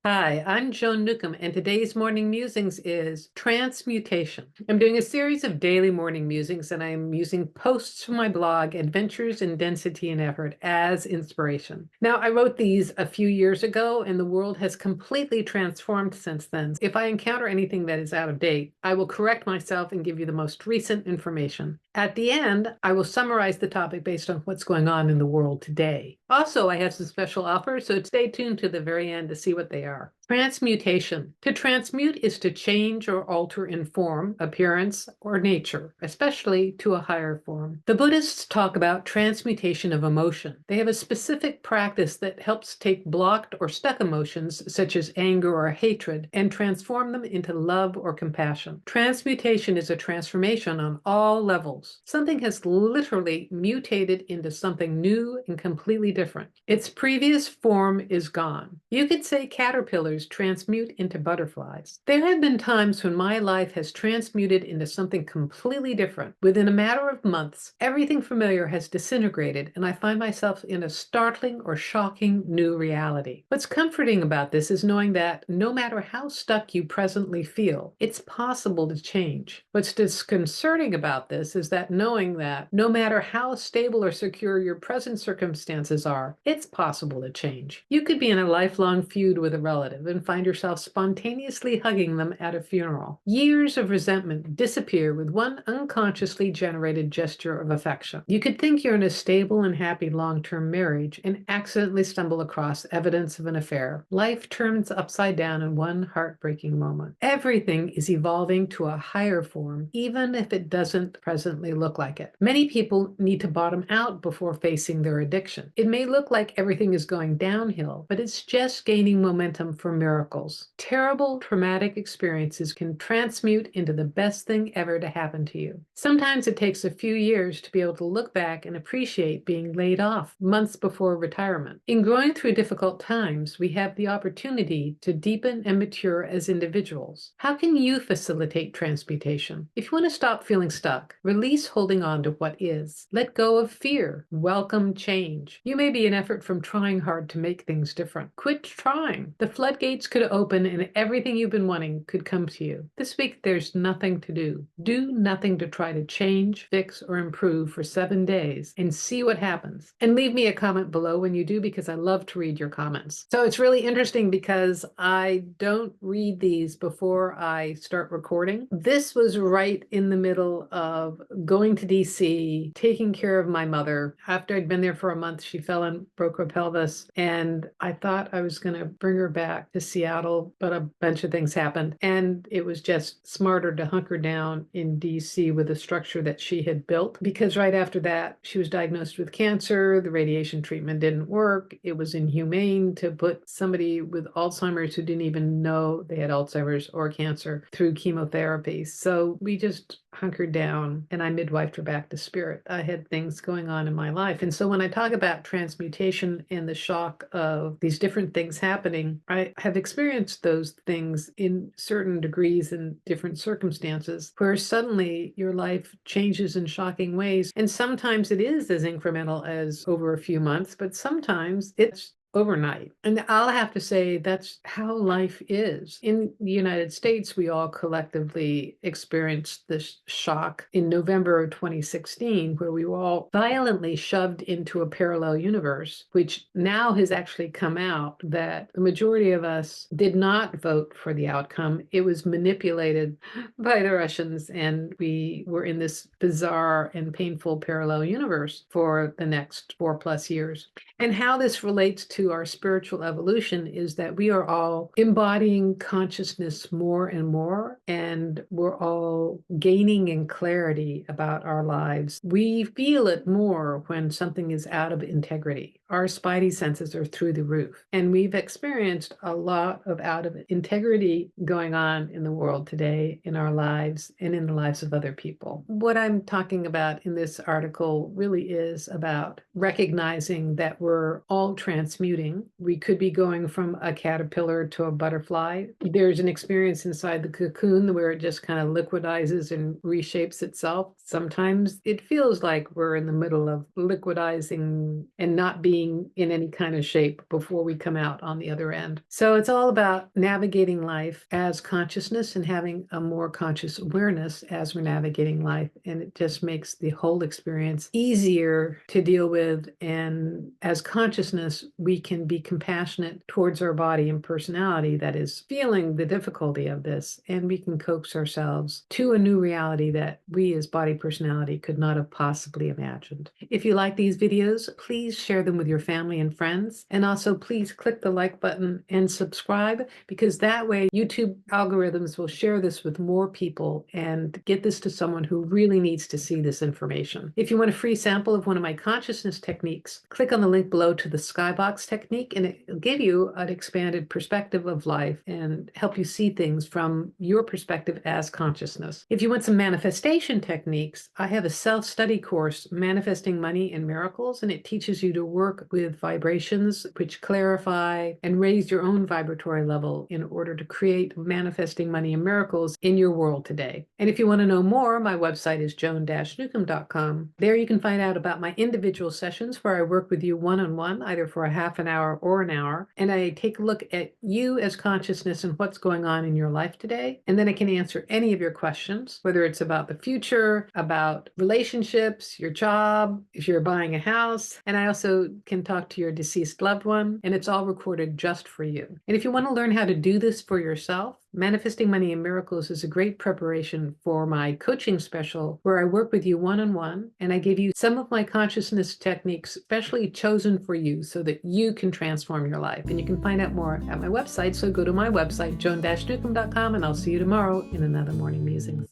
Hi, I'm Joan Newcomb, and today's morning musings is transmutation. I'm doing a series of daily morning musings, and I'm using posts from my blog, Adventures in Density and Effort, as inspiration. Now, I wrote these a few years ago, and the world has completely transformed since then. If I encounter anything that is out of date, I will correct myself and give you the most recent information. At the end, I will summarize the topic based on what's going on in the world today. Also, I have some special offers, so stay tuned to the very end to see what they are. Transmutation. To transmute is to change or alter in form, appearance, or nature, especially to a higher form. The Buddhists talk about transmutation of emotion. They have a specific practice that helps take blocked or stuck emotions, such as anger or hatred, and transform them into love or compassion. Transmutation is a transformation on all levels. Something has literally mutated into something new and completely different. Its previous form is gone. You could say caterpillars transmute into butterflies. There have been times when my life has transmuted into something completely different. Within a matter of months, everything familiar has disintegrated, and I find myself in a startling or shocking new reality. What's comforting about this is knowing that no matter how stuck you presently feel, it's possible to change. What's disconcerting about this is that knowing that no matter how stable or secure your present circumstances are, it's possible to change. You could be in a lifelong feud with a relative and find yourself spontaneously hugging them at a funeral. Years of resentment disappear with one unconsciously generated gesture of affection. You could think you're in a stable and happy long-term marriage and accidentally stumble across evidence of an affair. Life turns upside down in one heartbreaking moment. Everything is evolving to a higher form, even if it doesn't presently look like it. Many people need to bottom out before facing their addiction. It may look like everything is going downhill, but it's just gaining momentum for miracles. Terrible, traumatic experiences can transmute into the best thing ever to happen to you. Sometimes it takes a few years to be able to look back and appreciate being laid off months before retirement. In growing through difficult times, we have the opportunity to deepen and mature as individuals. How can you facilitate transmutation? If you want to stop feeling stuck, release holding on to what is. Let go of fear. Welcome change. You may be an effort from trying hard to make things different. Quit trying. The floodgates could open and everything you've been wanting could come to you. This week, there's nothing to do. Do nothing to try to change, fix, or improve for 7 days and see what happens. And leave me a comment below when you do, because I love to read your comments. So it's really interesting because I don't read these before I start recording. This was right in the middle of going to DC, taking care of my mother. After I'd been there for a month, she fell and broke her pelvis, and I thought I was going to bring her back to Seattle, but a bunch of things happened, and it was just smarter to hunker down in DC with a structure that she had built, because right after that, she was diagnosed with cancer. The radiation treatment didn't work. It was inhumane to put somebody with Alzheimer's who didn't even know they had Alzheimer's or cancer through chemotherapy. So we just hunkered down, and I midwifed her back to spirit. I had things going on in my life. And so when I talk about transmutation and the shock of these different things happening, I have experienced those things in certain degrees and different circumstances where suddenly your life changes in shocking ways. And sometimes it is as incremental as over a few months, but sometimes it's overnight. And I'll have to say that's how life is. In the United States, we all collectively experienced this shock in November of 2016, where we were all violently shoved into a parallel universe, which now has actually come out that the majority of us did not vote for the outcome. It was manipulated by the Russians, and we were in this bizarre and painful parallel universe for the next 4+ years. And how this relates to our spiritual evolution is that we are all embodying consciousness more and more, and we're all gaining in clarity about our lives. We feel it more when something is out of integrity. Our spidey senses are through the roof, and we've experienced a lot of out of integrity going on in the world today, in our lives, and in the lives of other people. What I'm talking about in this article really is about recognizing that we're all transmuting. We could be going from a caterpillar to a butterfly. There's an experience inside the cocoon where it just kind of liquidizes and reshapes itself. Sometimes it feels like we're in the middle of liquidizing and not being being in any kind of shape before we come out on the other end. So it's all about navigating life as consciousness and having a more conscious awareness as we're navigating life. And it just makes the whole experience easier to deal with. And as consciousness, we can be compassionate towards our body and personality that is feeling the difficulty of this. And we can coax ourselves to a new reality that we as body personality could not have possibly imagined. If you like these videos, please share them with your family and friends. And also please click the like button and subscribe, because that way YouTube algorithms will share this with more people and get this to someone who really needs to see this information. If you want a free sample of one of my consciousness techniques, click on the link below to the skybox technique, and it'll give you an expanded perspective of life and help you see things from your perspective as consciousness. If you want some manifestation techniques, I have a self-study course, Manifesting Money and Miracles, and it teaches you to work with vibrations which clarify and raise your own vibratory level in order to create manifesting money and miracles in your world today. And if you want to know more, my website is joan-newcomb.com. There you can find out about my individual sessions where I work with you one-on-one, either for a half an hour or an hour, and I take a look at you as consciousness and what's going on in your life today. And then I can answer any of your questions, whether it's about the future, about relationships, your job, if you're buying a house. And I also can talk to your deceased loved one, and it's all recorded just for you. And if you want to learn how to do this for yourself, Manifesting Money and Miracles is a great preparation for my coaching special where I work with you one-on-one, and I give you some of my consciousness techniques specially chosen for you so that you can transform your life. And you can find out more at my website. So go to my website, joan-newcomb.com, and I'll see you tomorrow in another Morning Musings.